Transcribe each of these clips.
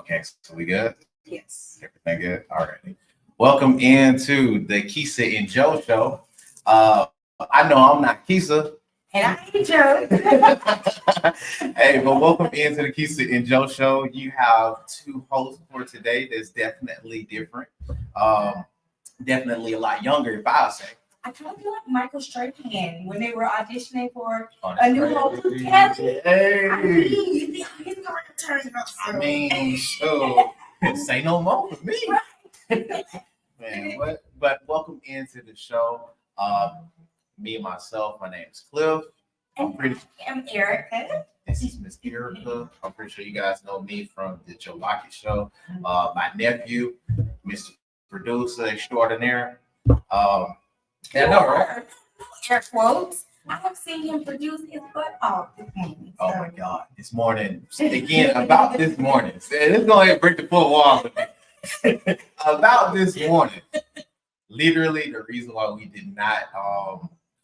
Okay, so we good? Yes. Everything good? All right. Welcome into the Kesia and Joe show. I know I'm not Kesia. And I ain't Joe. Hey, but welcome into the Kesia and Joe show. You have two hosts for today that's definitely different. Definitely a lot younger, if I'll say. I kind of feel like Michael Strahan when they were auditioning for Oh, a new whole Kathy. Hey. I mean, you see how he's going to turn up. I mean, so say no more for me. Man, but welcome into the show. Me and myself, my name is Cliff. I'm Erica. This is Miss Erica. I'm pretty sure you guys know me from the Joe Lockett show. My nephew, Mr. Producer Extraordinaire. Yeah, no, right? Air quotes. I have seen him produce his butt off this morning. Oh my God, this morning. Again, about this morning. Let's go ahead and break the fourth wall with me. About this morning. Literally, the reason why we did not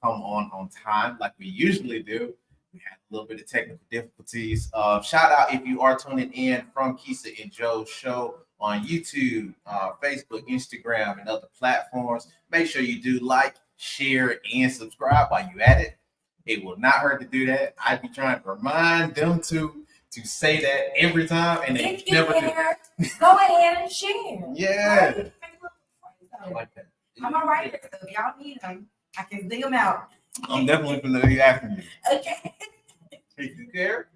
come on time like we usually do, we had a little bit of technical difficulties. Shout out if you are tuning in from Kesia and Joe's show on YouTube, Facebook, Instagram, and other platforms. Make sure you do like, share, and subscribe while you at it. It will not hurt to do that. I'd be trying to remind them to say that every time, and they never do. Go ahead and share. Yeah. Right? I like that. I'm a writer, so if y'all need them, I can dig them out. I'm definitely going to be asking you. Okay. If you care,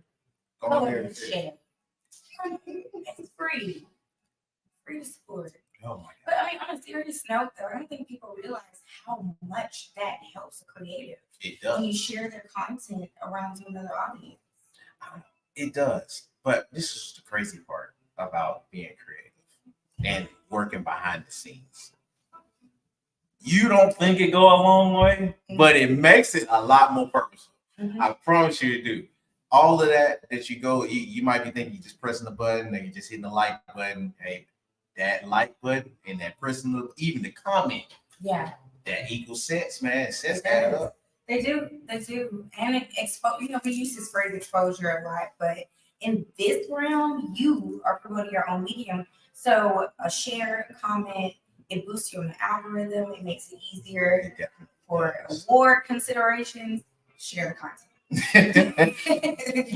go Go on ahead there and and share. share. It's free. Free to support. Oh my God. But I mean, on a serious note, though, I don't think people realize how much that helps a creative It when does. you share their content around to another audience. It does. But this is the crazy part about being creative and working behind the scenes. You don't think it go a long way, but it makes it a lot more purposeful. Mhm. I promise you it do. All of that you go, you might be thinking you're just pressing the button or you're just hitting the like button. Hey, that like button and that pressing even the comment, Yeah, that equals sense, man. Sense add up. they do. And it we use this phrase exposure a lot, but in this realm, you are promoting your own medium. So a share, comment, it boosts you on the algorithm. It makes it easier for award considerations. Share the content.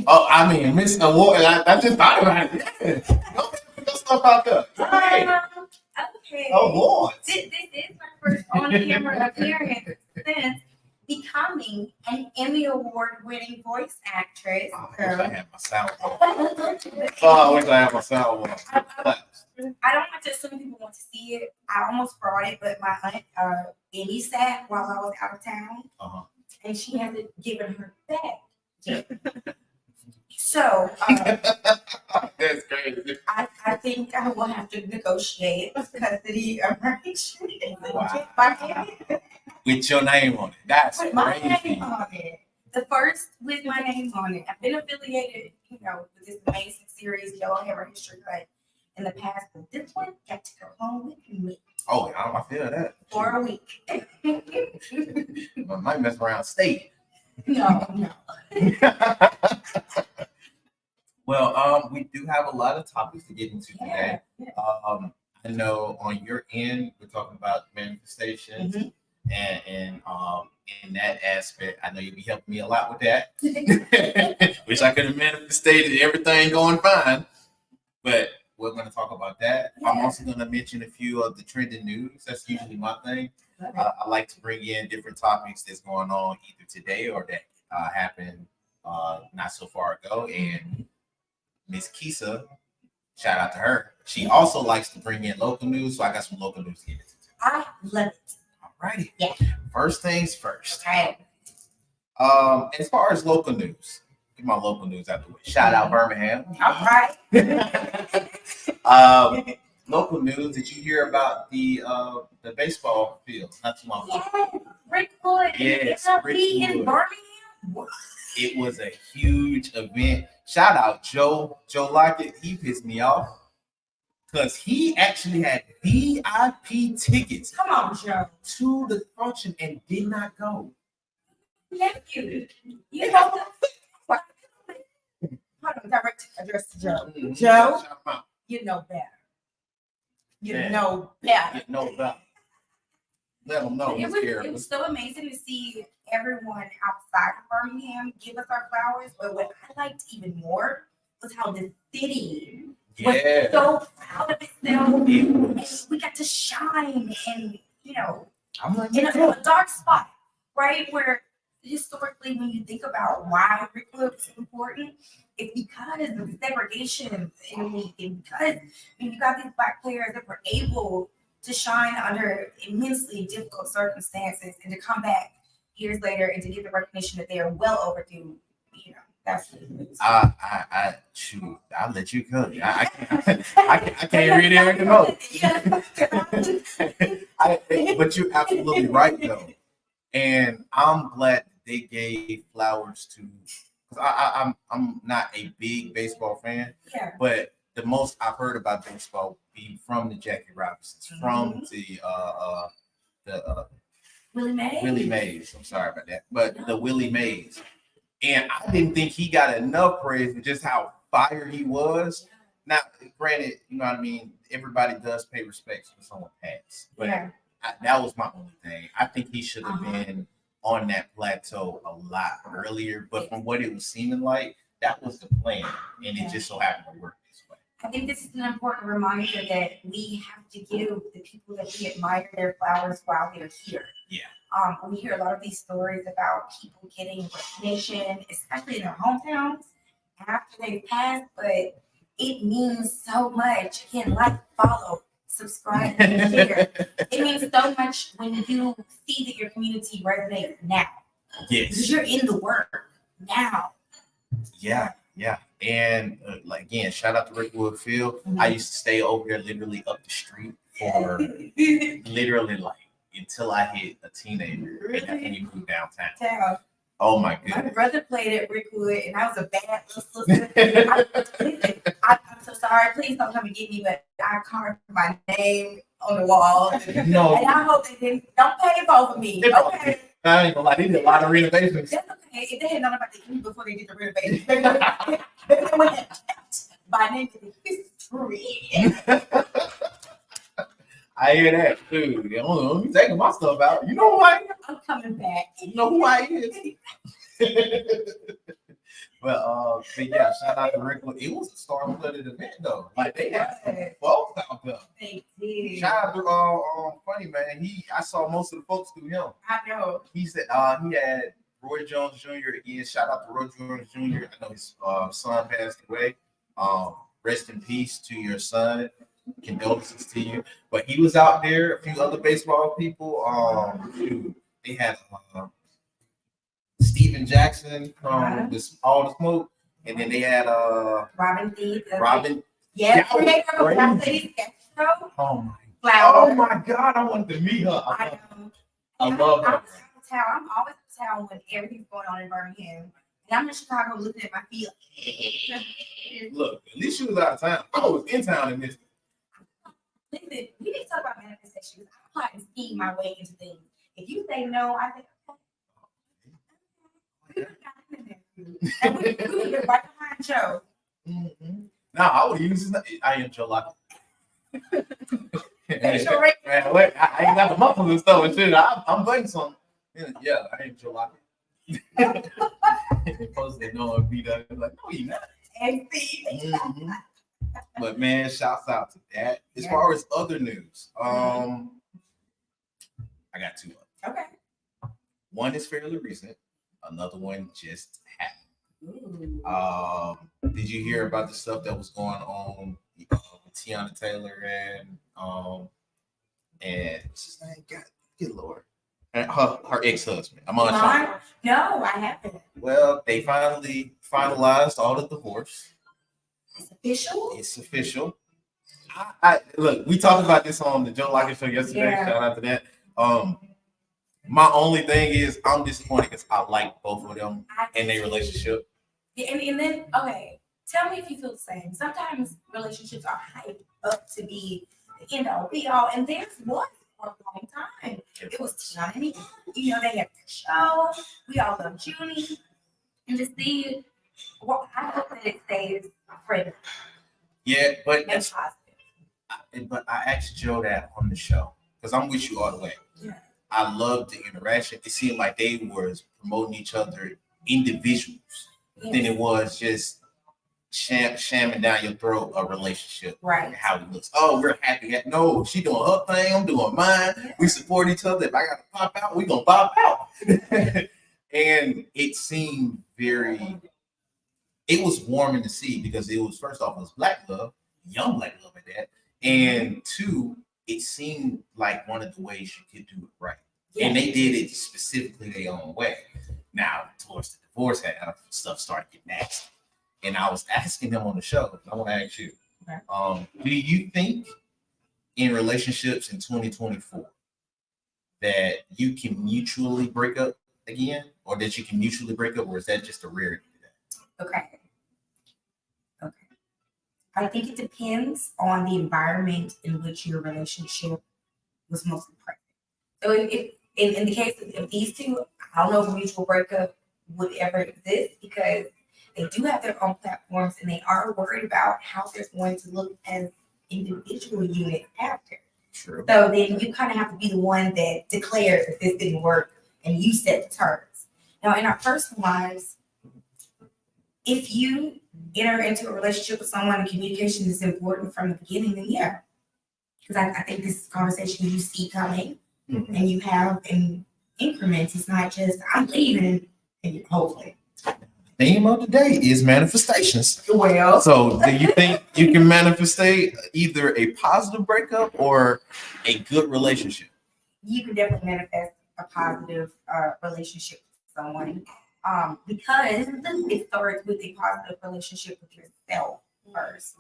Oh, I mean, Miss Award. I just thought about it. Don't put stuff out there. Hey. Okay. Awards. This is my first on-camera appearance since becoming an Emmy Award-winning voice actress. Oh, I wish I had my soundboard. I wish I had my soundboard. I don't want to. Some people want to see it. I almost brought it, but my aunt Emmy sat while I was out of town, and she hasn't given her back yet. So that's crazy. I think I will have to negotiate custody arrangement. Wow. With your name on it. That's With my crazy. name on it. The first with my name on it. I've been affiliated, with this amazing series, Yellow Hair History Cut, in the past, but this one got to go home with me. Oh, I feel that. For a week. I might mess around state. No. Well, we do have a lot of topics to get into today. Yeah. I know on your end, we're talking about manifestations, and in that aspect, I know you'll be helping me a lot with that. Wish I could have manifested everything going fine, but we're going to talk about that. Yeah. I'm also going to mention a few of the trending news. That's usually my thing. I like to bring in different topics that's going on either today or that happened not so far ago. And Miss Kesia, shout out to her. She also likes to bring in local news, so I got some local news to get into. I love it. All righty. Yeah. First things first. Right. As far as local news, get my local news out the way. Shout out Birmingham. All right. Local news. Did you hear about the baseball field? Not too long ago. Yeah, Rick Wood. Yes, Rick in Wood. Birmingham. It was a huge event. Shout out Joe Lockett. He pissed me off because he actually had VIP tickets. Come on, Joe. To the function and did not go. Nephew, you know. Hold on, direct address to Joe. Joe, You know better. You Yeah. know better. Get no about. Let them know. It was so amazing to see everyone outside of Birmingham give us our flowers. But what I liked even more was how the city was so proud of itself. And we got to shine and, I'm like, in a dark spot, right? Where historically, when you think about why Rickwood is important, it's because of the segregation in the league, and because you got these Black players that were able to shine under immensely difficult circumstances and to come back years later and to get the recognition that they are well overdue. That's shoot, I'll let you cook. I can't read it anymore. But you're absolutely right though, and I'm glad they gave flowers to. Cause I'm not a big baseball fan, but the most I've heard about baseball be from the Jackie Robinsons, from the Willie Mays. I'm sorry about that, but the Willie Mays. And I didn't think he got enough praise for just how fire he was. Now, granted, you know what I mean? Everybody does pay respects when someone passed. But that was my only thing. I think he should have been on that plateau a lot earlier. But from what it was seeming like, that was the plan. And it just so happened to work this way. I think this is an important reminder that we have to give the people that we admire their flowers while they're here. Yeah. We hear a lot of these stories about people getting recognition, especially in their hometowns, after they pass, but it means so much. Again, like, follow, subscribe, and share. It means so much when you see that your community resonates now. Yes. Because you're in the work now. Yeah. And again, shout out to Rickwood Field. I used to stay over there literally up the street for literally until I hit a teenager. Really? And then you moved downtown. Oh my goodness. My brother played at Rickwood, and I was a bad little sister. I'm so sorry. Please don't come and get me, but I carved my name on the wall. No. And I hope they don't pay over me. Okay. I ain't gonna lie, they did a lot of renovations. That's okay. If they had known about the E before they did the renovation, they would have kept my name in history. I hear that, dude. Don't be taking my stuff out. You know who I am. I'm coming back. You know who I is. But yeah, shout out to Rickwood. It was a storm-flooded event though. Like they had some folks out there. They did. Shout out to Funny Man. I saw most of the folks through him. I know. He said he had Roy Jones Jr. Again, shout out to Roy Jones Jr. I know his son passed away. Rest in peace to your son. Condolences to you. But he was out there. A few other baseball people. They had Steven Jackson from All the Smoke, and then they had Robin Thede. Robin. Yeah, creator of Black Lady Sketch Show. Oh my God, I wanted to meet her. I love her. I'm always in town when everything's going on in Birmingham. And I'm in Chicago looking at my feet. Look, at least she was out of town. I was in town in this. Listen, we need to talk about manifestation. I'm plotting and scheme my way into things. If you say no, I think, and we were right behind Joe. Mm-hmm. Now I would use I am Joe Locker. Man, wait, I ain't got the muscles and stuff and shit. I'm playing some. Yeah, I am Joe Locker. Supposed to know and beat up. Like, no, you not. Mm-hmm. But man, shouts out to that. As far as other news, I got two. Okay. One is fairly recent. Another one just happened. Did you hear about the stuff that was going on with Tiana Taylor and what's his name? God, good Lord. And her ex-husband. I'm on shock. No, I haven't. Well, they finally finalized all the divorce. It's official? It's official. I look, we talked about this on the Joe Lockett show yesterday. Yeah. Shout out to that. My only thing is I'm disappointed because I like both of them and their relationship. Yeah, and then, okay, tell me if you feel the same. Sometimes relationships are hyped up to be, be all, and there's one for a long time. It was Tiana and me. They had the show. We all love Junie. And to see, I hope that it stays friendly. Yeah, but and positive. but I asked Joe that on the show because I'm with you all the way. Yeah. I love the interaction. It seemed like they were promoting each other individuals than it was just shamming down your throat a relationship. Right. And how it looks. Oh, we're happy. No, she doing her thing. I'm doing mine. Yeah. We support each other. If I gotta pop out, we gonna pop out. And it seemed it was warming to see because it was first off it was black love, young black love at that, and two, it seemed like one of the ways you could do it right. Yeah. And they did it specifically their own way. Now, towards the divorce, stuff started getting nasty. And I was asking them on the show, I want to ask you, do you think in relationships in 2024 that you can mutually break up again, or that you can mutually break up, or is that just a rarity? Okay. I think it depends on the environment in which your relationship was most present. So if in the case of these two, I don't know if a mutual breakup would ever exist because they do have their own platforms and they are worried about how they're going to look as individual units after. True. So then you kind of have to be the one that declares that this didn't work and you set the terms. Now, in our personal lives, if you enter into a relationship with someone and communication is important from the beginning, then yeah. Because I think this conversation you see coming and you have in increments. It's not just, I'm leaving, and hopefully. Theme of the day is manifestations. Well, so do you think you can manifestate either a positive breakup or a good relationship? You can definitely manifest a positive relationship with someone because it starts with a positive relationship with yourself first.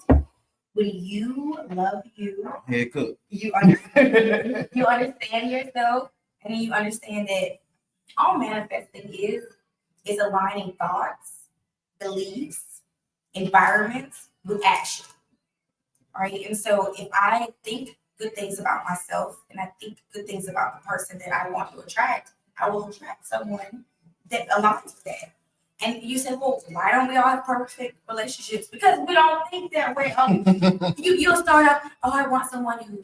When you love you, you understand, you understand yourself, and then you understand that all manifesting is aligning thoughts, beliefs, environments with action. Right. And so if I think good things about myself and I think good things about the person that I want to attract, I will attract someone that aligns with that. And you say, well, why don't we all have perfect relationships? Because we don't think that way. You'll start out, I want someone who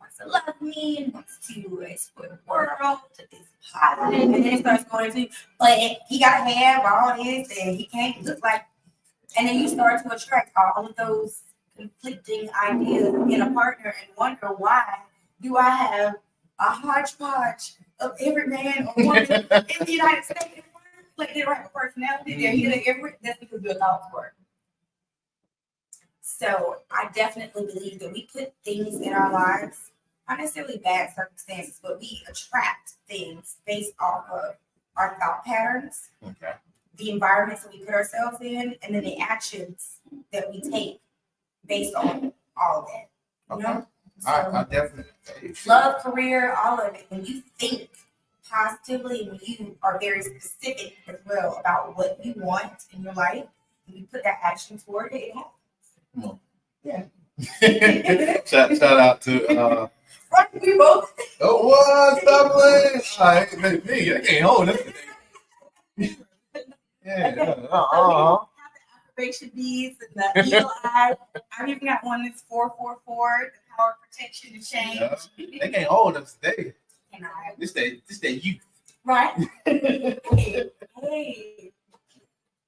wants to love me and wants to explore the world, is positive, and then it starts going to, but he got to have all this and he can't look like, and then you start to attract all of those conflicting ideas in a partner and wonder why do I have a hodgepodge of every man or woman in the United States? Like they don't have a personality, they're either every, that's because we're thoughts work. So I definitely believe that we put things in our lives, not necessarily bad circumstances, but we attract things based off of our thought patterns, the environments that we put ourselves in, and then the actions that we take based on all of that. You know? So I definitely love, career, all of it. When you think positively, when you are very specific as well about what you want in your life, and you put that action toward it, yeah. shout out to we both. Oh, what? Stop playing! I can't hold it. Yeah. Affirmation beads and the eagle eye. I've even got one that's 444, the power of protection and change. Yeah. They can't hold us today. Can I? This that youth. Right? hey,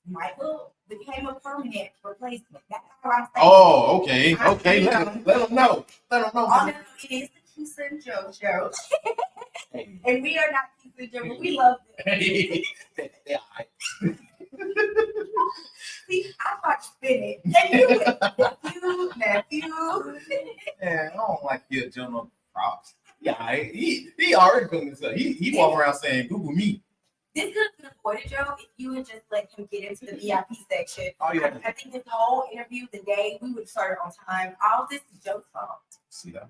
Michael became a permanent replacement. That's how I'm saying. Oh, okay. Let them know. Oh, no, it is the Kesia Joe show. And we are not Kesia Joe, but we love them. See, I thought you spin it. Nephew. Yeah, I don't like Kesia Joe no props. Yeah, he already doing this stuff. He walk around saying Google me. This could have been avoided, Joe, if you had just let him get into the VIP section. Oh, yeah. I think this whole interview, the day we would have started on time. All this is Joe's fault. See that?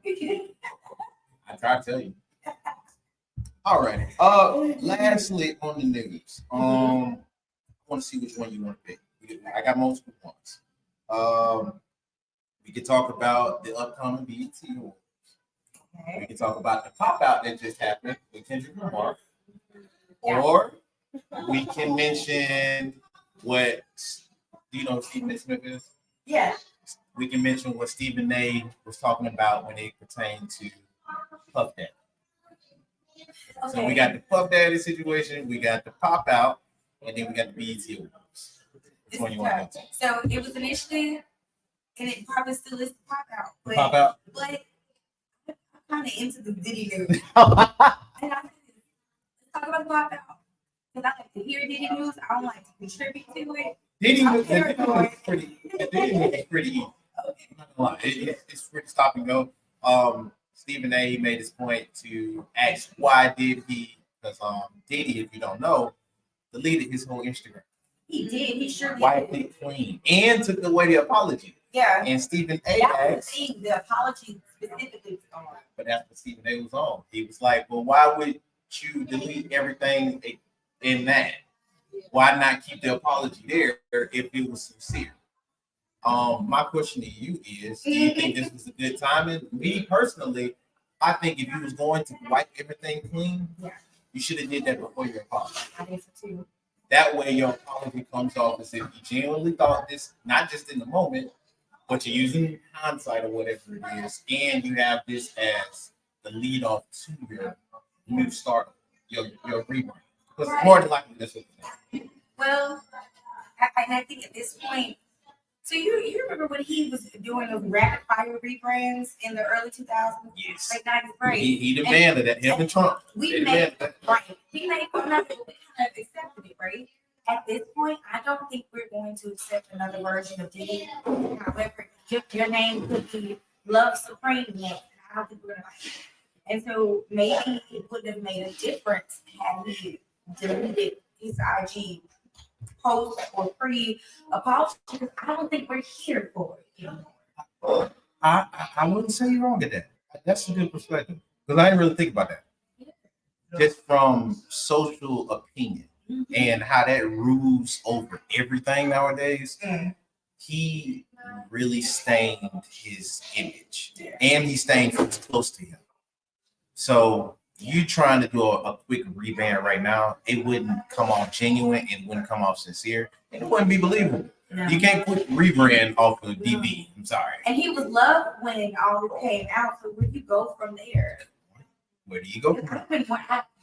I try to tell you. All right. Lastly, on the news, I want to see which one you want to pick. I got multiple ones. We could talk about the upcoming BET Awards. Okay. We can talk about the pop out that just happened with Kendrick Lamar. Yeah. Or we can mention what, do you know who Stephen Smith is? Yeah. we can mention what Stephen A. was talking about when it pertained to Puff Daddy. So we got the Puff Daddy situation, we got the Pop Out, and then we got the BET Awards. Which one you want to go to? So it was initially, and it probably still is the Pop Out. But, Pop Out? But I'm kind of into the Diddy news. And let's talk about the Pop Out. Because I like to hear Diddy news. I don't like to contribute to it. Diddy was pretty easy. Okay. I'm not gonna lie. It's pretty stop and go. Stephen A. He made his point to ask why did he, because Diddy, if you don't know, deleted his whole Instagram. He did. He sure did. Wiped it clean and took away the apology. Yeah. And Stephen A. asked, the apology specifically was on. But that's what Stephen A. was on. He was like, well, why would you delete everything in that? Why not keep the apology there if it was sincere? My question to you is, do you think this was a good timing? Me personally, I think if you was going to wipe everything clean, you should have did that before your apology. I think so too. That way your apology comes off as if you genuinely thought this, not just in the moment, but you're using hindsight or whatever it is, and you have this as the lead off to your new start, your rebrand. Because more than likely this is well, I think at this point, so you remember when he was doing those rapid fire rebrands in the early 2000s? Yes. Like 90s, right? He demanded that, him and Trump. We made fun of it, we kind of accepted it, right? At this point, I don't think we're going to accept another version of Diddy. However, your name could be Love Supreme next. I don't think we're gonna like it. And so maybe it would have made a difference had he deleted his IG post or pre-apology. I don't think we're here for it anymore. I wouldn't say you're wrong at that. That's a good perspective. Because I didn't really think about that. Just from social opinion and how that rules over everything nowadays, he really stained his image. And he stained who's close to him. So you trying to do a quick revamp right now, it wouldn't come off genuine, it wouldn't come off sincere, and it wouldn't be believable. No. You can't put rebrand off of DB. I'm sorry. And he was loved when all this came out. So where do you go from there? Where do you go from there?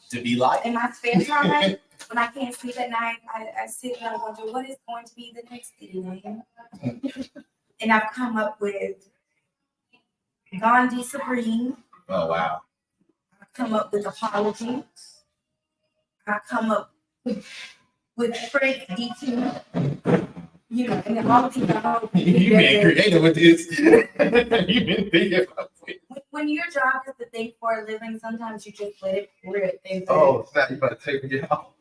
To be like in my spare time, when I can't sleep at night, I sit and I wonder what is going to be the next name. And I've come up with Gandhi Supreme. Oh wow. Come up with apology. I come up with Frank D2. You know, and all of these you've been creative with this. You've been thinking about it. When your job is to think for a living, sometimes you just let it rip. Oh, it's not you about to take me out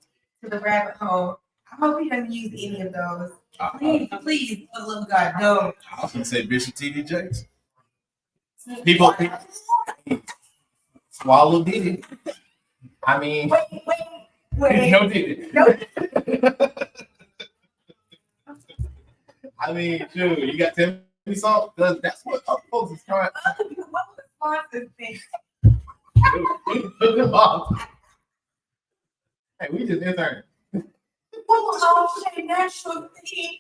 to the rabbit hole. I hope he doesn't use any of those. Please, for the love of God, no. I was gonna say Bishop TV Jakes. People swallow Diddy. I mean, wait. No Diddy. No. I mean, dude, you got to tell me something because that's what other folks is trying. What was the sponsor thing? Hey, we just interned.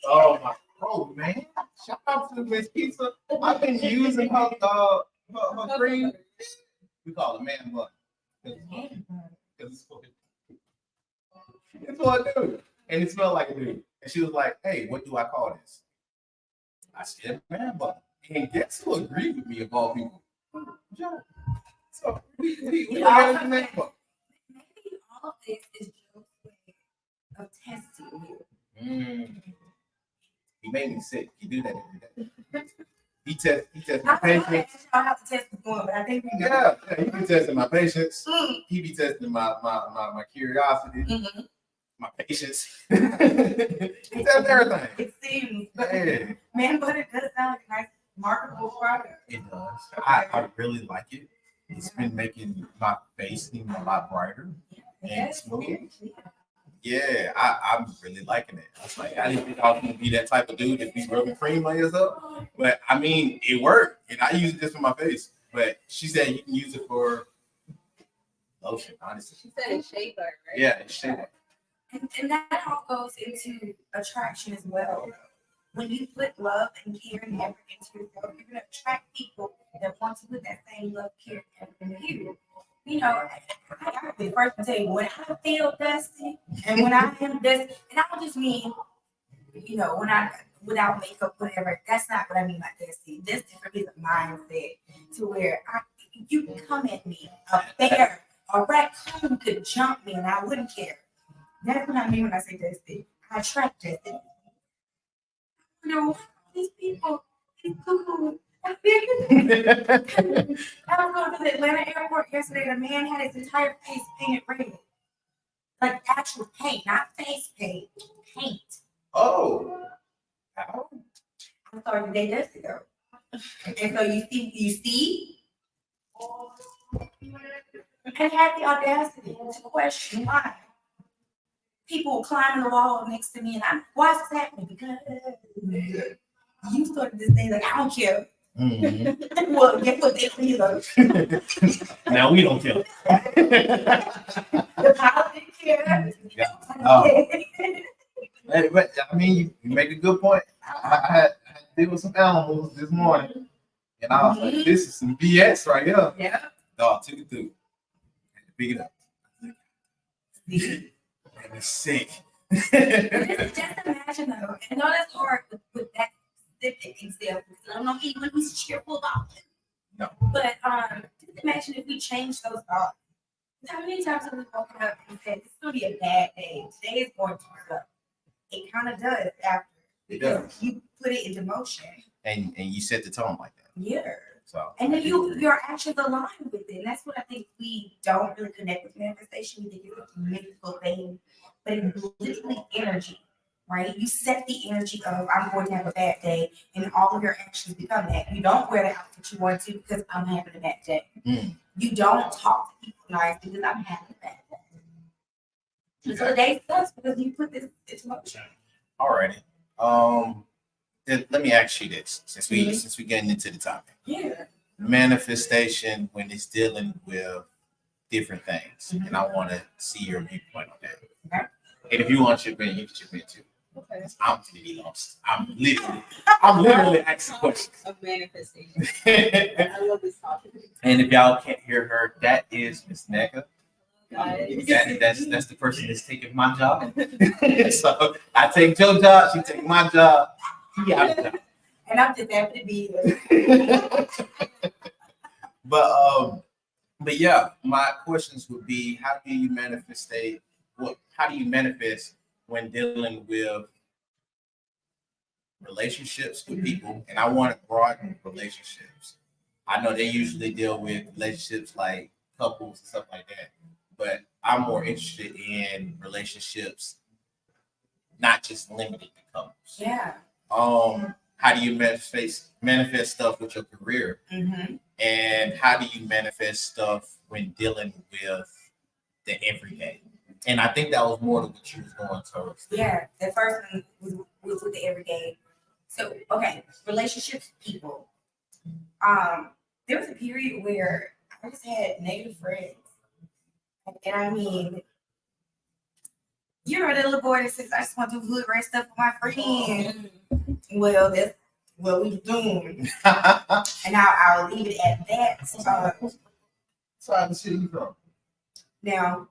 Oh my, oh man! Shout out to Miss Pizza. I've been using her cream. We call it man bun. It's what a dude, and it smelled like a dude. And she was like, "Hey, what do I call this?" I said, "Man bun." And guess who agreed with me of all people? Joe. So we got a man bun. Maybe all of this is Joe's way of testing you. He made me sick. He do that every day. He test my patience. I have to test before, but I think we yeah, he be testing my patience. He be testing my curiosity, my patience. He tests everything. It seems, but man butter does sound like a nice, marketable product. It does. I really like it. It's been making my face seem a lot brighter and smooth. Yeah, I'm really liking it. I was like, I didn't think I was gonna be that type of dude that be rubbing cream on yourself. But I mean, it worked, and I use it just for my face. But she said you can use it for lotion, honestly. She said it's shea butter, right? Yeah, it's shea butter. And that all goes into attraction as well. when you put love and care and effort into yourself, you're gonna attract people that want to put that same love, care, and effort into you. You know, I gotta be the first to tell you when I feel dusty and when I am dusty, and I don't just mean, you know, when I without makeup, whatever. That's not what I mean by dusty. Dusty for me is a mindset to where you can come at me, a bear, a raccoon could jump me and I wouldn't care. That's what I mean when I say dusty. I attract dusty. You know, these people, these cuckoos. I was going to the Atlanta airport yesterday. The man had his entire face painted red. Like actual paint, not face paint, paint. Oh. How? I started the day dusty though. And so you see, and had the audacity to question why people were climbing the wall next to me, and why is this happening? Because you started this thing like I don't care. Mm-hmm. Well, guess what they feel? Now we don't care. The power didn't care. Yeah. But I mean, you make a good point. I had to deal with some animals this morning, and I was like, "This is some BS right here." Yeah. Dog took it through. Had to pick it up. And it's sick. Just imagine though, and no, that's hard with that specific example because I don't know anyone who's cheerful about it. No. But just imagine if we change those thoughts. How many times have we woken up and said, "It's gonna be a bad day. Today is going to suck." It kind of does after. It does. You put it into motion. And you set the tone like that. Yeah. So. And then your actions align with it. And that's what I think we don't really connect with manifestation. We think it's a mythical thing, but it's literally energy, right? You set the energy of I'm going to have a bad day, and all of your actions become that. You don't wear the outfit you want to because I'm having a bad day. You don't talk to people nice because I'm having a bad day. So the day sucks because you put this into motion. Alrighty. Let me ask you this, since we getting into the topic. Yeah. Manifestation when it's dealing with different things, and I want to see your viewpoint on that. Okay. And if you want to chip in, you can chip in too. Okay. I'm gonna be lost. I'm literally asking questions. Of manifestation. I love this topic. And if y'all can't hear her, that is Miss Neka. Guys. That's the person that's taking my job. So I take Joe's job, she take my job. He out of job. And I'm just happy to be here. But yeah, my questions would be: how do you manifest? How do you manifest when dealing with relationships with people? And I want to broaden relationships. I know they usually deal with relationships like couples and stuff like that, but I'm more interested in relationships, not just limited to couples. Yeah. How do you manifest stuff with your career? Mm-hmm. And how do you manifest stuff when dealing with the everyday? And I think that was more of what you was going towards. Yeah, the first one was with the everyday. So, okay, relationships with people. There was a period where I just had negative friends. And I mean, you know that little boy that says, I just want to do hood rat stuff for my friends. Well, that's what we doing. And I'll leave it at that. So how the city you from? Now,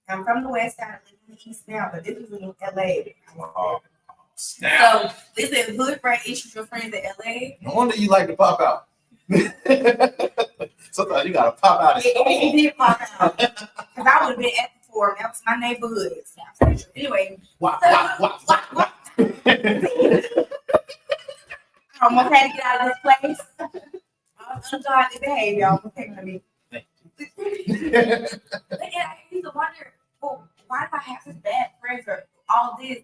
I'm from the west side, I live in the east now, but this was in LA. Oh, snap. So this is hood rat issues with friends in LA. No wonder you like to pop out. Sometimes you gotta pop out. It did pop out. Because I would have been at the forum. That was my neighborhood. Anyway. What? I almost had to get out of this place. Ungodly behavior. Almost taking me. But yeah, I used to wonder, well, why do I have such bad friends or all this?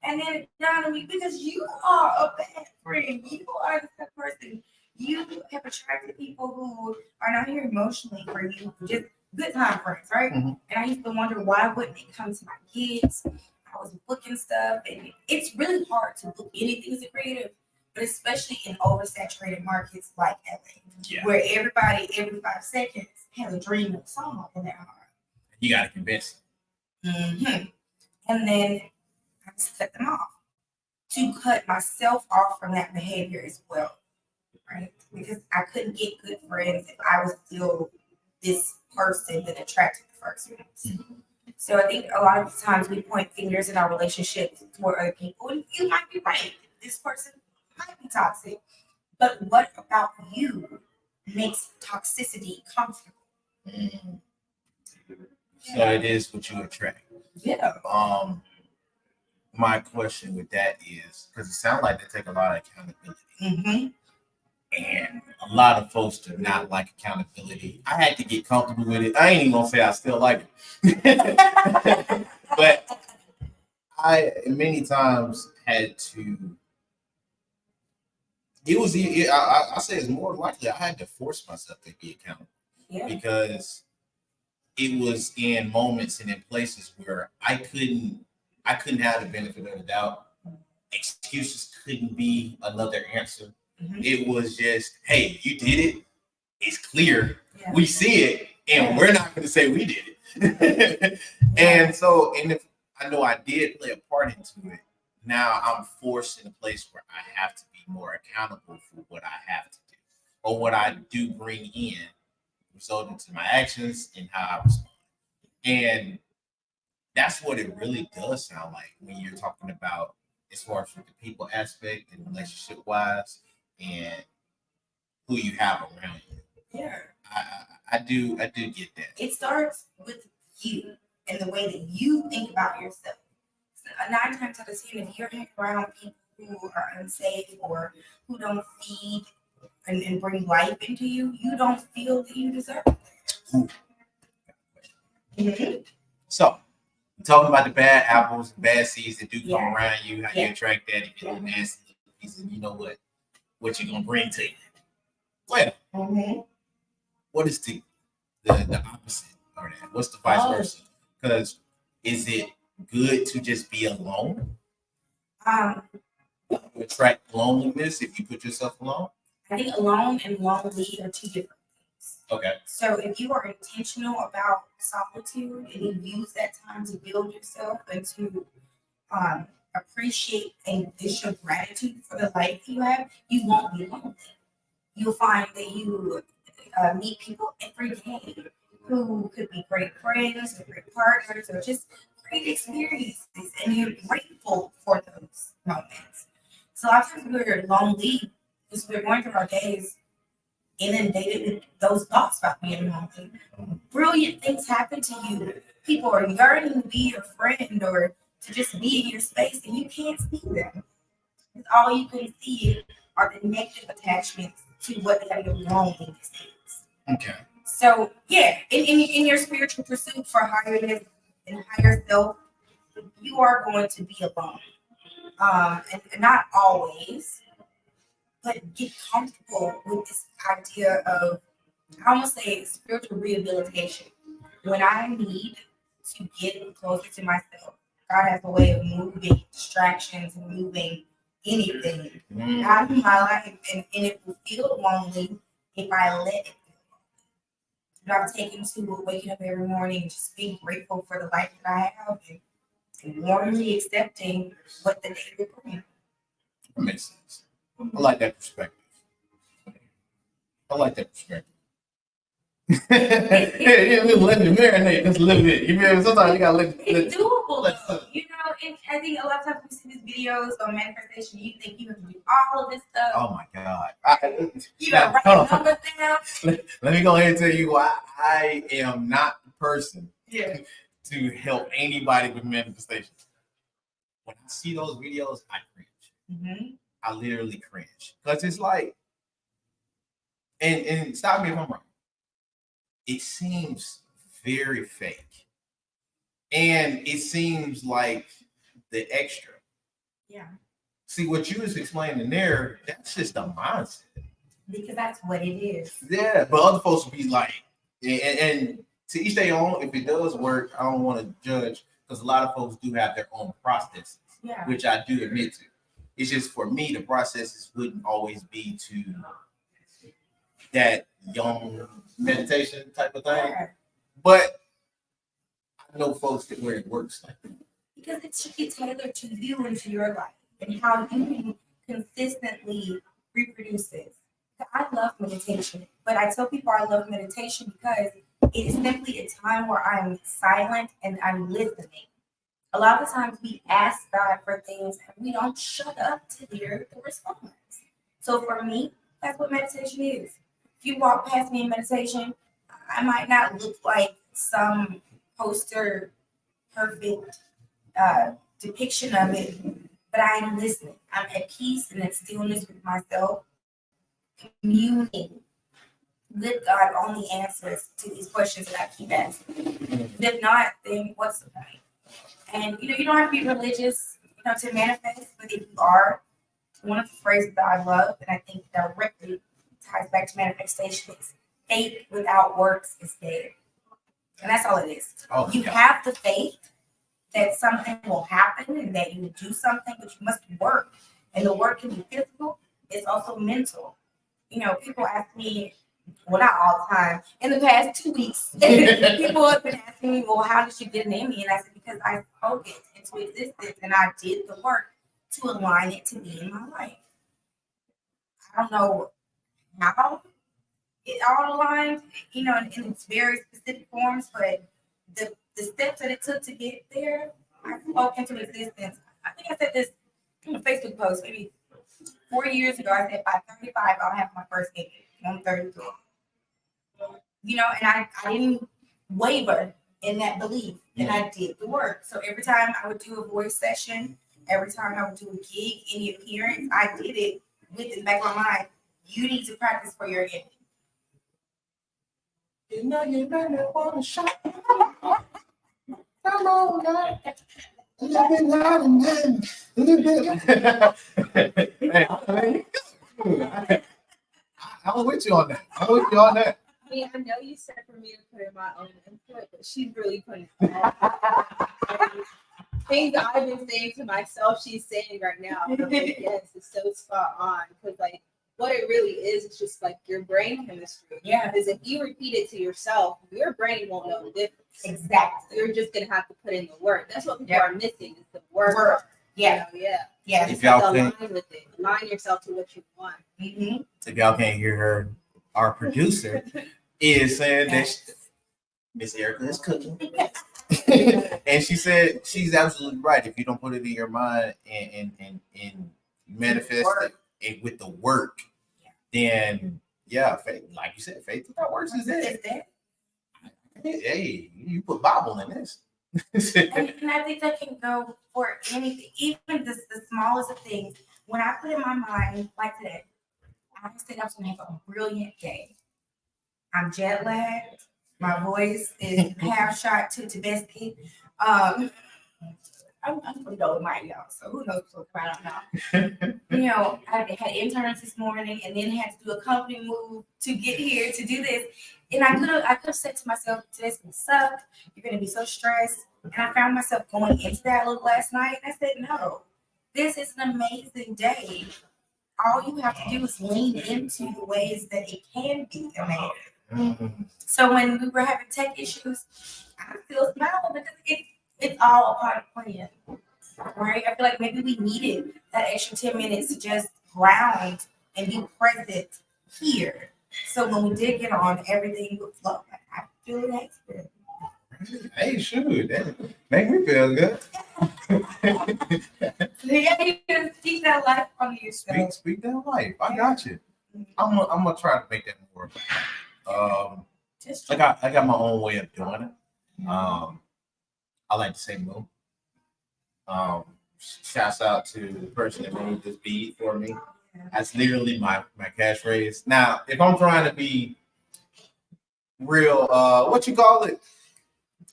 And then it dawned on me, because you are a bad friend. You are the type of person. You have attracted people who are not here emotionally for you, just good time friends, right? Mm-hmm. And I used to wonder, why wouldn't they come to my kids? I was booking stuff, and it's really hard to book anything as a creative, but especially in oversaturated markets like LA, where everybody every 5 seconds has a dream of a song in their heart. You gotta convince them. Mm-hmm. And then I just cut them off. to cut myself off from that behavior as well, right? Because I couldn't get good friends if I was still this person that attracted the first ones. So I think a lot of times we point fingers in our relationships toward other people, and you might be right. This person might be toxic, but what about you makes toxicity comfortable? Mm. So it is what you attract. Yeah. My question with that is because it sounds like they take a lot of accountability. Mm-hmm. And a lot of folks do not like accountability. I had to get comfortable with it. I ain't even gonna say I still like it, but I many times had to. It was. I say it's more likely I had to force myself to be accountable because it was in moments and in places where I couldn't have the benefit of the doubt. Excuses couldn't be another answer. Mm-hmm. It was just, hey, you did it. It's clear. Yeah. We see it, and we're not going to say we did it. And so, and if I know I did play a part into it, now I'm forced in a place where I have to be more accountable for what I have to do or what I do bring in, resulting to my actions and how I respond. And that's what it really does sound like when you're talking about as far as with the people aspect and relationship wise and who you have around you. Yeah. I do get that. It starts with you and the way that you think about yourself. So 9 times out of 10, if you're hanging around people who are unsafe or who don't feed and bring life into you, you don't feel that you deserve it. Mm-hmm. So, talking about the bad apples, bad seeds that do come Yeah. around you, how Yeah. you attract that, if you're nasty, you know what you're gonna bring to you. Well, what is the opposite of that? What's the vice versa? Because is it good to just be alone? You attract loneliness if you put yourself alone? I think alone and lonely are 2 different things. Okay. So if you are intentional about solitude and you use that time to build yourself and to appreciate and show gratitude for the life you have, you won't be lonely. You'll find that you meet people every day who could be great friends or great partners or just great experiences, and you're grateful for those moments. So a lot of times we're lonely because we're going through our days inundated with those thoughts about being lonely. Brilliant things happen to you. People are yearning to be your friend or to just be in your space, and you can't see them. Because all you can see are the negative attachments to what kind of loneliness is. Okay. So yeah, in your spiritual pursuit for higher and higher self, you are going to be alone. And not always, but get comfortable with this idea of, I almost say, spiritual rehabilitation. When I need to get closer to myself, God has a way of moving distractions and moving anything out of my life, and it will feel lonely if I let it. But I've taken to waking up every morning and just being grateful for the life that I have and warmly accepting what the day will bring. That makes sense. I like that perspective. Yeah, we let it marinate just a little bit. You feel me? Sometimes you gotta let It's doable, though. You know, and I think a lot of times we see these videos on manifestation, you think you have to do all of this stuff. Oh my God. You gotta write numbers down. Let me go ahead and tell you why I am not the person Yeah. to help anybody with manifestation. When I see those videos, I cringe. Mm-hmm. I literally cringe. Because it's like, and stop me if I'm wrong. It seems very fake. And it seems like the extra. Yeah. See, what you was explaining there, that's just a mindset. Because that's what it is. Yeah, but other folks will be like, and to each their own, if it does work, I don't want to judge because a lot of folks do have their own processes, which I do admit to. It's just for me, the processes wouldn't always be to that young meditation type of thing. Yeah. But I know folks that where it works like that. Because it should be tailored to you and to your life. and how you can consistently reproduce this. I love meditation, but I tell people I love meditation because it is simply a time where I'm silent and I'm listening. A lot of the times we ask God for things and we don't shut up to hear the response. So for me, that's what meditation is. If you walk past me in meditation, I might not look like some poster perfect depiction of it, but I am listening. I'm at peace and at stillness with myself, communing with God on the answers to these questions that I keep asking. If not, then what's the point? And you don't have to be religious, to manifest, but if you are, one of the phrases that I love and I think directly ties back to manifestation is faith without works is dead. And that's all it is. Oh, you have the faith that something will happen and that you will do something, but you must work. And the work can be physical, it's also mental. People ask me, well, not all the time, in the past 2 weeks, people have been asking me, well, how did you get an Emmy? And I said, because I spoke it into existence and I did the work to align it to be in my life. I don't know how it all aligned, in its very specific forms, but the steps that it took to get there, I spoke into existence. I think I said this in a Facebook post maybe 4 years ago. I said by 35, I'll have my first Emmy. I'm 33. And I didn't waver in that belief, and I did the work. So every time I would do a voice session, every time I would do a gig, any appearance, I did it with in the back of my mind. You need to practice for your Emmy. You better want to shot. Come on, guys. A little bit louder, man. A little bit. Hey, I'm with you on that. I mean, I know you said for me to put in my own input, but she's really putting things that I've been saying to myself, she's saying right now. Like, yes, it's so spot on. Because, what it really is just like your brain chemistry. Yeah. Because if you repeat it to yourself, your brain won't know the difference. Exactly. You're just going to have to put in the work. That's what people are missing is the work. Yeah. Yeah. If y'all align with it. Align yourself to what you want. Mm-hmm. If y'all can't hear her, our producer is saying that Miss Erica is cooking. And she said she's absolutely right. If you don't put it in your mind and manifest it with the work, then faith, like you said, faith without works is dead. Hey, you put Bible in this. and I think that can go for anything, even the smallest of things. When I put in my mind, like today, I said I was going to have a brilliant day. I'm jet lagged. My voice is half shot to Tibesky. I'm from Dolomite, y'all, so who knows what's going on now. I had interns this morning and then had to do a company move to get here to do this. And I could have said to myself, today's going to suck. You're going to be so stressed. And I found myself going into that look last night. And I said, no, this is an amazing day. All you have to do is lean into the ways that it can be amazing. So when we were having tech issues, I still smiling because it's all a part of playing, right? I feel like maybe we needed that extra 10 minutes to just ground and be present here. So when we did get on, everything would flow. I feel it good. Hey, shoot, that make me feel good. Yeah, you can speak that life from yourself. Speak that life. I got you. I'm gonna try to make that more. I got my own way of doing it. I like to say move. Shouts out to the person that made this beat for me. That's literally my catchphrase. Now, if I'm trying to be real, what you call it?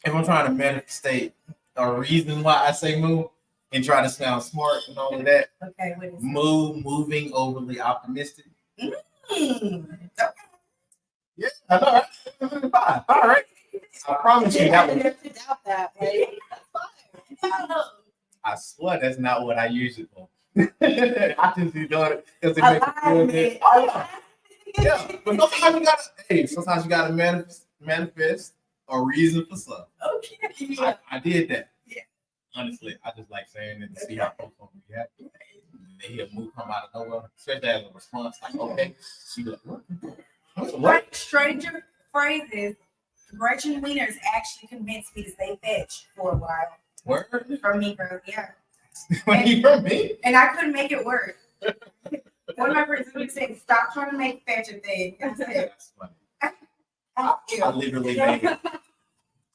If I'm trying to manifest a reason why I say move and try to sound smart and all of that. Okay, what is moving overly optimistic. Yeah, I know. Right? Fine. All right. I promise you that one. Doubt that, right? I swear that's not what I use it for. I just be doing it because it makes me feel good. Yeah, but sometimes you gotta manifest a reason for something. Okay. I did that. Yeah. Honestly, I just like saying it to see how folks react. they hear a move come out of nowhere, especially as a response, like, okay, she like, what? Stranger phrases. Gretchen Wieners actually convinced me to stay fetch for a while. Word? From me, girl, yeah. When you from me? And I couldn't make it work. One of my friends would say, "Stop trying to make fetch a thing." I said, That's funny. I literally made it.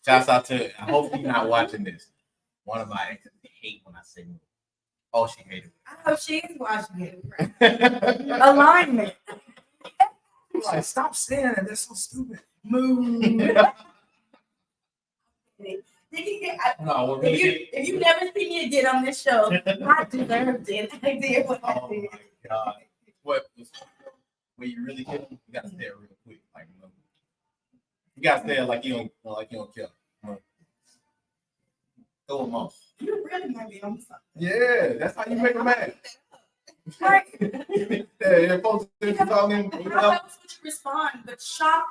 Shouts out to, I hope you're not watching this. One of my exes hate when I say move. Oh, she hated I hope she is watching it. it. Alignment. Like, stop saying it. That's so stupid. Move. No, really. If you never see me again on this show, I deserved it. I did what I Oh did. my God. What when you really kill him, you gotta say it real quick. Like, you gotta say it like you don't kill him. Throw him off. You really might be on something. Yeah, that's how you make him mad. Right. Yeah, folks talking. How else would you respond but shock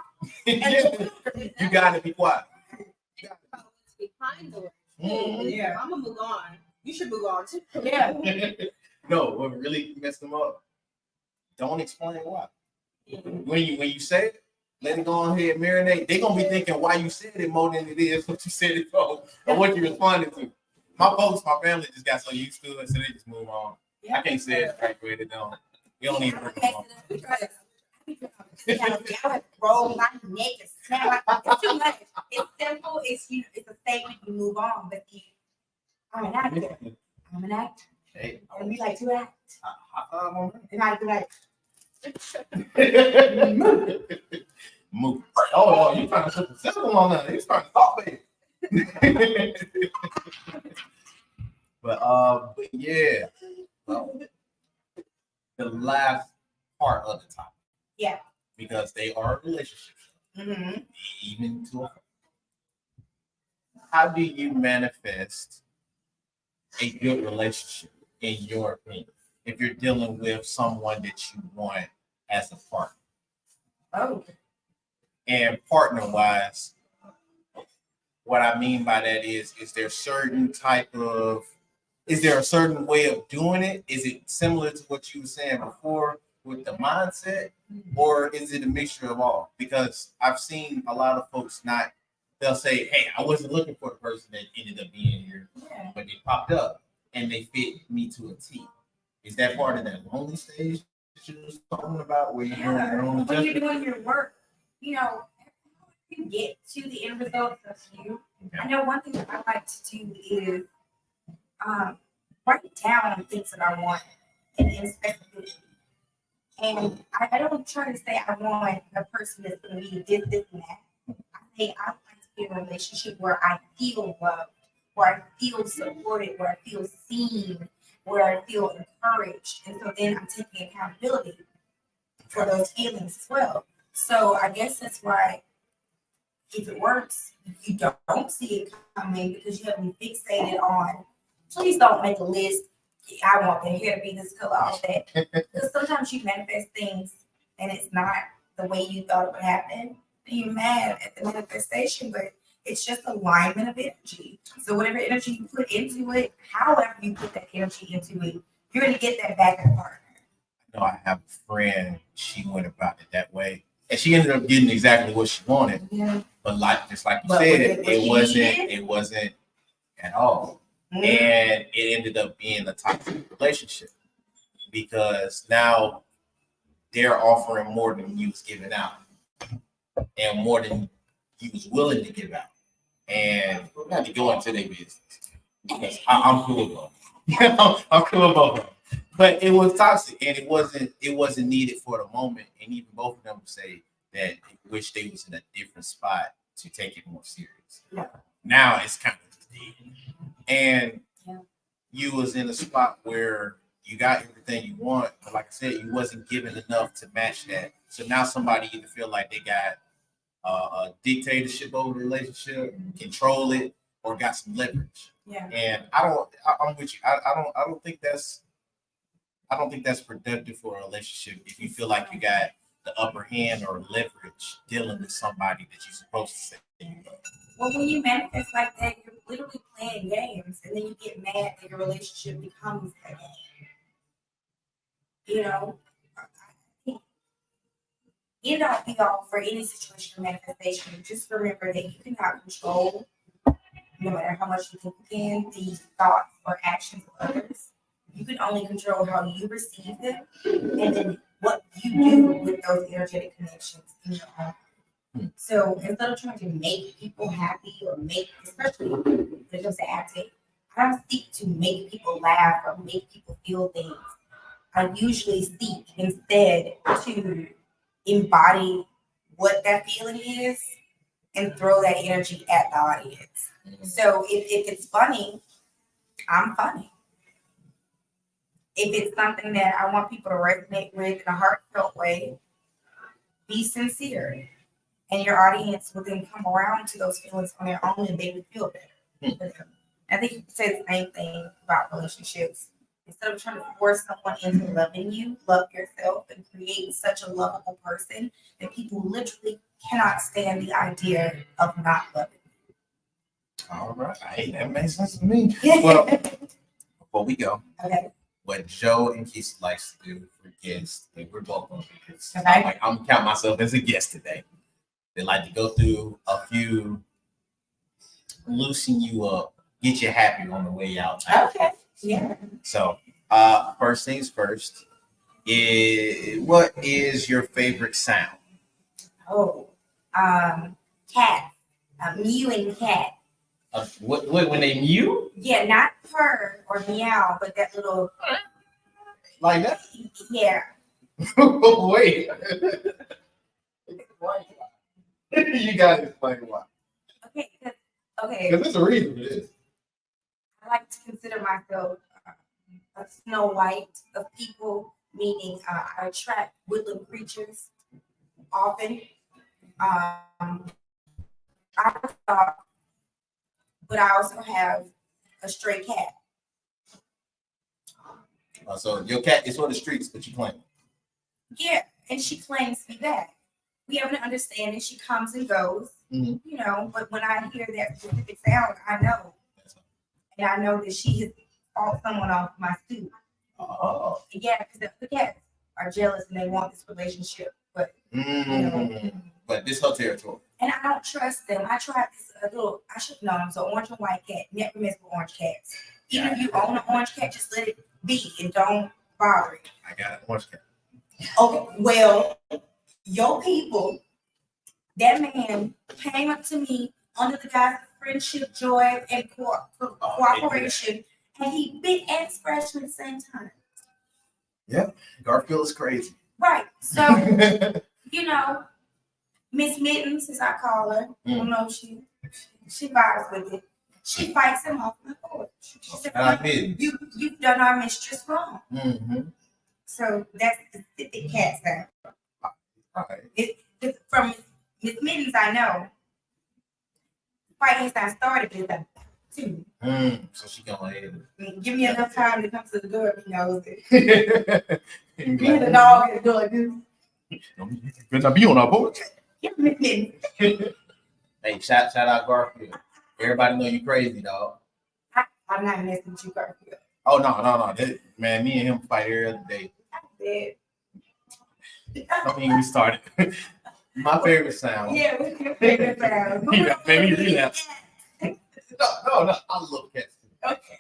and You gotta be quiet. Behind the words. Yeah. I'm gonna move on. You should move on too. Yeah. No, what really messed them up? Don't explain why. When you say it, let it go ahead and marinate. They're gonna be thinking why you said it more than it is what you said it for or what you responded to. My folks, my family just got so used to it, so they just move on. Yeah. I can't say it right way they don't. We don't even bring them on. Roll my neck and snap. It's too much. It's simple. It's it's a statement. You move on, but I'm an actor. I'm an actor. Hey, And we like to act. move. And I do like. Move. Oh, you trying to put the symbol on that? He's trying to talk it. But yeah. The last part of the topic. Yeah. Because they are relationships. Mm-hmm. Even to a how do you manifest a good relationship in your opinion if you're dealing with someone that you want as a partner? Oh. And partner wise, what I mean by that is there a certain way of doing it? Is it similar to what you were saying before with the mindset, or is it a mixture of all? Because I've seen a lot of folks they'll say, hey, I wasn't looking for the person that ended up being here, but they popped up and they fit me to a T. Is that part of that lonely stage that you was talking about where you're doing your own when you're adjustment? doing your work, you get to the end result of you. I know one thing that I like to do is write down things that I want and inspect it. And I don't try to say I want a person that's going to be this, and that. I say I like to be in a relationship where I feel loved, where I feel supported, where I feel seen, where I feel encouraged. And so then I'm taking accountability for those feelings as well. So I guess that's why if it works, you don't see it coming because you haven't fixated on, please don't make a list. I want their hair to be this color, all that. Because sometimes you manifest things and it's not the way you thought it would happen. And you're mad at the manifestation, but it's just alignment of energy. So whatever energy you put into it, however you put that energy into it, you're going to get that back in partner. I know I have a friend, she went about it that way. And she ended up getting exactly what she wanted. Yeah. But just like you said, it wasn't at all. Mm-hmm. And it ended up being a toxic relationship because now they're offering more than you was giving out and more than you was willing to give out. And we're not to go into their business because I'm cool with both. I'm cool with both. But it was toxic and it wasn't needed for the moment. And even both of them say that they wish they was in a different spot to take it more serious. Yeah. Now it's kind of dead. And you was in a spot where you got everything you want, but like I said, you wasn't given enough to match that. So now somebody either feel like they got a dictatorship over the relationship, control it, or got some leverage. Yeah. And I'm with you. I don't think that's productive for a relationship if you feel like you got the upper hand or leverage dealing with somebody that you're supposed to say you love. Well, when you manifest like that, you're literally playing games, and then you get mad that your relationship becomes a game. You know, end all be all for any situation or manifestation. Just remember that you cannot control, no matter how much you think you can, the thoughts or actions of others. You can only control how you receive them and then what you do with those energetic connections in your own. So instead of trying to make people happy or make, especially when it comes to acting, I don't seek to make people laugh or make people feel things. I usually seek instead to embody what that feeling is and throw that energy at the audience. So if it's funny, I'm funny. If it's something that I want people to resonate with in a heartfelt way, be sincere. And your audience will then come around to those feelings on their own and they will feel better for them. I think you can say the same thing about relationships. Instead of trying to force someone into loving you, love yourself and create such a lovable person that people literally cannot stand the idea of not loving All right. Hey, that makes sense to me. you. Well, before we go, Okay. what Joe and Kesia likes to do for guests, and we're both on because Okay. I'm gonna count myself as a guest today. They like to go through a few, loosen you up, get you happy on the way out. Okay. Yeah. So, first things first, what is your favorite sound? Oh, cat, a mewing cat. What when they mew Yeah, not purr or meow, but that little, like that? yeah. Wait, you gotta explain why. Okay, okay. Because there's a reason for this. I like to consider myself a Snow White of people, meaning I attract woodland creatures often. I thought, but I also have a stray cat. So your cat is for the streets, but you claim. Yeah, and she claims me back. We have an understanding. She comes and goes, Mhm. you know. But when I hear that specific sound, I know, and I know that she has fought someone off my stoop. Oh. Yeah, because the cats are jealous and they want this relationship, but But this her territory. and I don't trust them. I tried this I should know them. So orange and white cat, never mess with orange cats. Even if you own an orange cat, just let it be and don't bother it. I got an orange cat. Okay, well, your people, that man came up to me under the guise of friendship, joy, and cooperation, and he bit and scratched me at the same time. Yeah, Garfield is crazy. Right. So, you know, Miss Mittens, as I call her, I don't know if she vibes with it. She fights him off my porch. She said, you've done our mistress wrong. Mm-hmm. So that's the specific cat sound. Okay. From Miss Mittens, I know. Fight has not started, but it's about to. So she gonna ahead. Give me enough time to come to the door if he knows it. Me and the dog is doing this. Good time be on our porch. Yeah, Miss Mittens. Hey, shout out Garfield. Everybody know you crazy, dog. I'm not messing with you, Garfield. Oh no. Man, me and him fight every other day. Don't even we started. My favorite sound. Yeah, what's your favorite sound? You got made me relapse. No, I love cats too. Okay.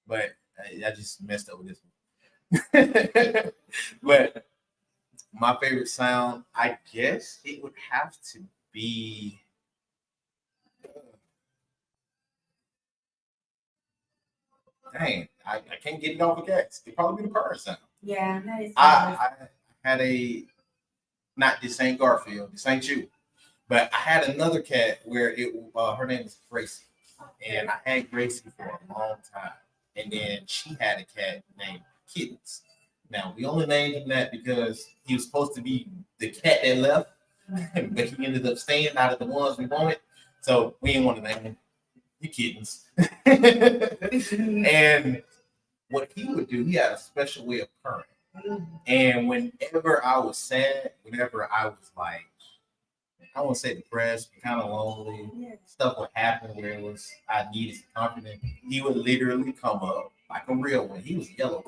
But I just messed up with this one. But my favorite sound, I guess it would have to be. Dang, I can't get it off of cats. It'd probably be the purr sound. Yeah, that is. I had not this ain't Garfield, this ain't you, but I had another cat where her name was Gracie, and I had Gracie for a long time, and then she had a cat named Kittens. Now we only named him that because he was supposed to be the cat that left, but he ended up staying out of the ones we wanted, so we didn't want to name him. You Kittens. And what he would do, he had a special way of purring. And whenever I was sad, whenever I was like, I won't say depressed, but kind of lonely, stuff would happen where I needed some confidence. He would literally come up like a real one. He was yellow.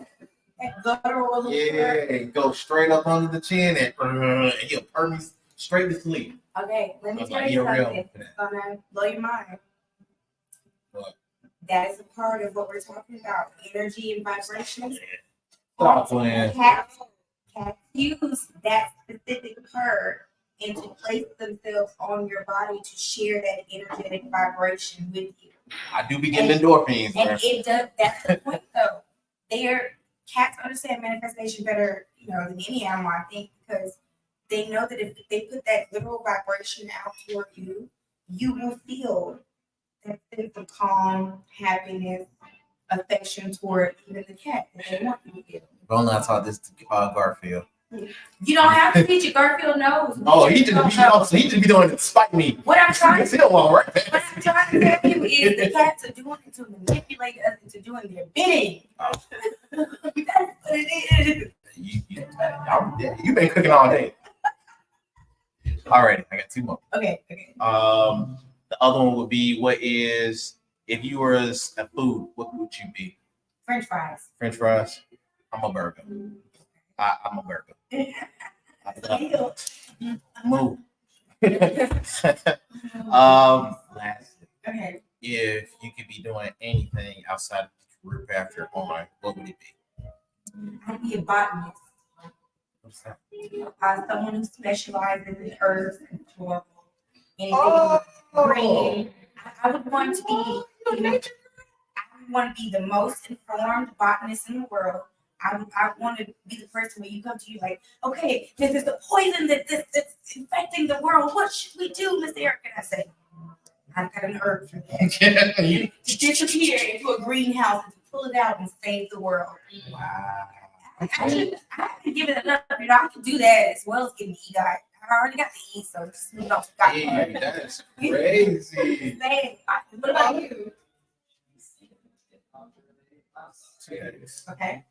That guttural. Yeah, go straight up under the chin and he'll purr me straight to sleep. Okay, let me I'm tell like, you you're real something. for that. It's gonna blow your mind. What? That is a part of what we're talking about. Energy and vibrations. Stop playing. Cats use that specific purr and to place themselves on your body to share that energetic vibration with you. I do be getting endorphins, And bro. it does. That's the point, though. Cats understand manifestation better, than any animal, I think, because they know that if they put that literal vibration out toward you, you will feel that sense of calm, happiness, affection toward even the cat that they want you to feel. If only I taught this to Garfield. You don't have to teach it. Garfield knows. Oh, he just be doing it to spite me. What I'm trying to Still won't work. What I'm trying to tell you is the cats are doing it to manipulate us into doing their bidding. That's what it is. You've been cooking all day. Alrighty, I got two more. Okay. The other one would be, what is, if you were a food, what would you be? French fries. French fries? I'm a burger. I'm a burger. Move. Lastly, Okay. if you could be doing anything outside of the career path you're on, what would it be? I'd be a botanist. What's that? Someone who specializes in herbs and flora. Anything Oh. green. I would want to be. I would want to be the most informed botanist in the world. I want to be the person where you come to you like, okay, this is the poison that's infecting the world. What should we do, Miss Erica? And I say, I've got an herb for that. To disappear into a greenhouse and to pull it out and save the world. Wow. I can give it enough. I can do that as well as getting EGOT. I already got the E, so just move on. Hey, that's crazy. What about you? Okay.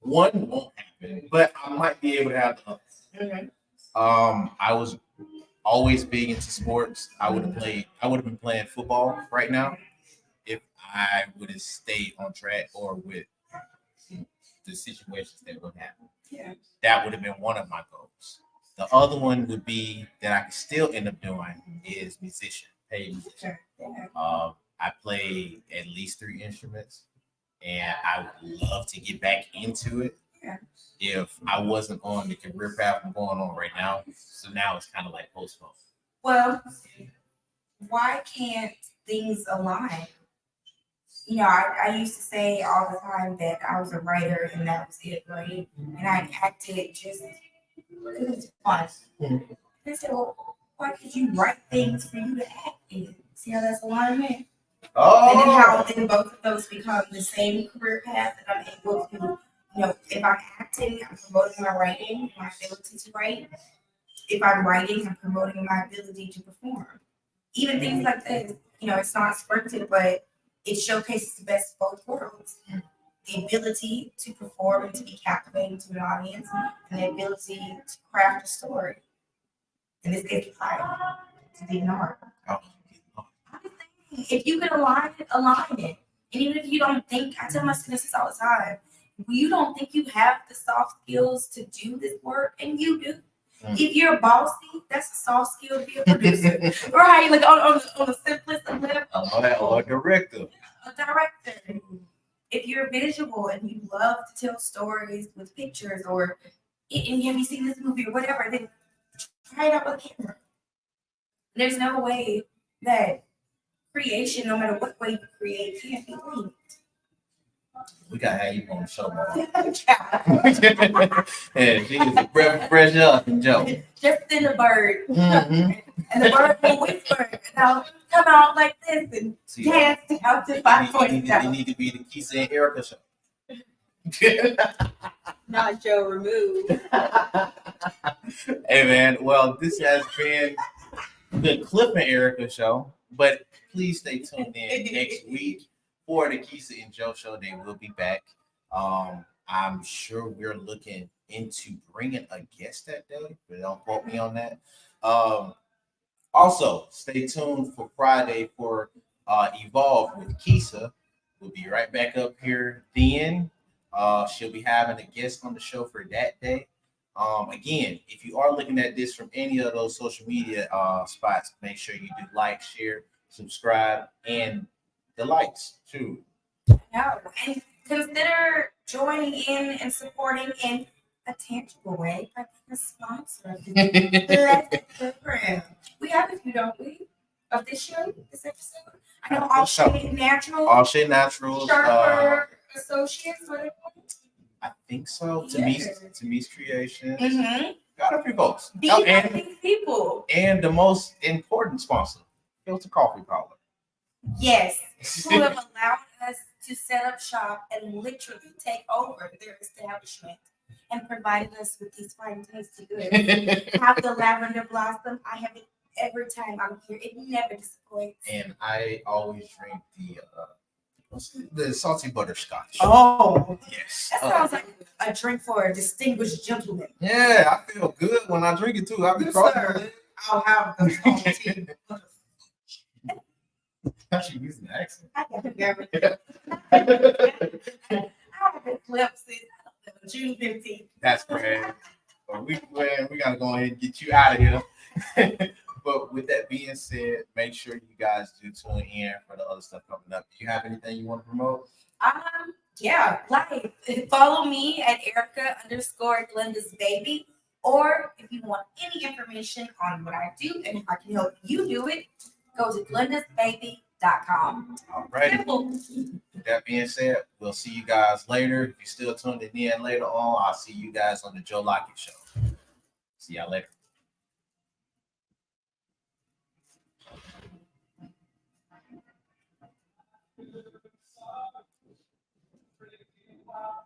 One won't happen, but I might be able to have the others. I was always big into sports. I would have been playing football right now if I would have stayed on track or with the situations that would happen. Yeah. That would have been one of my goals. The other one would be that I could still end up doing is paid musician. Yeah. I play at least 3 instruments, and I would love to get back into it. Yeah. If I wasn't on the career path I'm going on right now. So now it's kind of like postponed. Well, why can't things align? I used to say all the time that I was a writer and that was it, right? And I acted just because it was fun. Mhm. I said, well, why could you write things for you to act in? See how that's alignment? And then how then both of those become the same career path that I'm able to, if I'm acting, I'm promoting my writing, my ability to write. If I'm writing, I'm promoting my ability to perform. Even things like this, it's not scripted, but it showcases the best of both worlds. The ability to perform and to be captivating to an audience, and the ability to craft a story. In this case, to be an art. If you can align it. And even if you don't think, I tell my students this all the time, if you don't think you have the soft skills to do this work, and you do. If you're bossy, that's a soft skill to be a producer. Right? Like on the simplest of level. Or a director. A director. If you're visual and you love to tell stories with pictures, and have you seen this movie or whatever, then try it out with a camera. There's no way that creation, no matter what way you create, can't be linked. We got to have you on the show, man. And she is a breath of fresh air, Joe. Just in the bird. Mm-hmm. And the bird will whisper, and I'll come out like this and dance out to 5 points. It need to be the Kesia and Erica show. Not Joe removed. Hey, man. Well, this has been the Cliff and Erica show, but please stay tuned in next week for the Kesia and Joe show. They will be back. I'm sure we're looking into bringing a guest that day, but don't quote me on that. Also, stay tuned for Friday for Evolve with Kesia. We'll be right back up here then. She'll be having a guest on the show for that day. Again, if you are looking at this from any of those social media spots, make sure you do like, share, subscribe, and the likes too. No, and consider joining in and supporting in a tangible way by being a sponsor of this blessed program. We have a few, don't we, of this show, this episode? I know All Shade Natural, All Shade Naturals. Sharper Associates, whatever. I think so. Yes. Tamise Creations. Mm-hmm. Got a few folks. These are these people. And the most important sponsor, Filter Coffee Parlor. Yes, who have allowed us to set up shop and literally take over their establishment and provided us with these fine tasty goods. Have the lavender blossom. I have it every time I'm here. It never disappoints. And I always drink the salty butterscotch. Oh, yes. That sounds like a drink for a distinguished gentleman. Yeah, I feel good when I drink it too. I've been Yes, crossing sir. my legs. I'll have the salty. Actually using the accent. I got it. I have a clip since June 15th. That's great. But we gotta go ahead and get you out of here. But with that being said, make sure you guys do tune in for the other stuff coming up. Do you have anything you want to promote? Yeah, like follow me at Erica_Glenda's baby. Or if you want any information on what I do and how I can help you do it, go to glendasbaby.com. All right. Simple. With that being said, we'll see you guys later. If you're still tuned in later on, I'll see you guys on the Joe Lockett Show. See y'all later. Wow.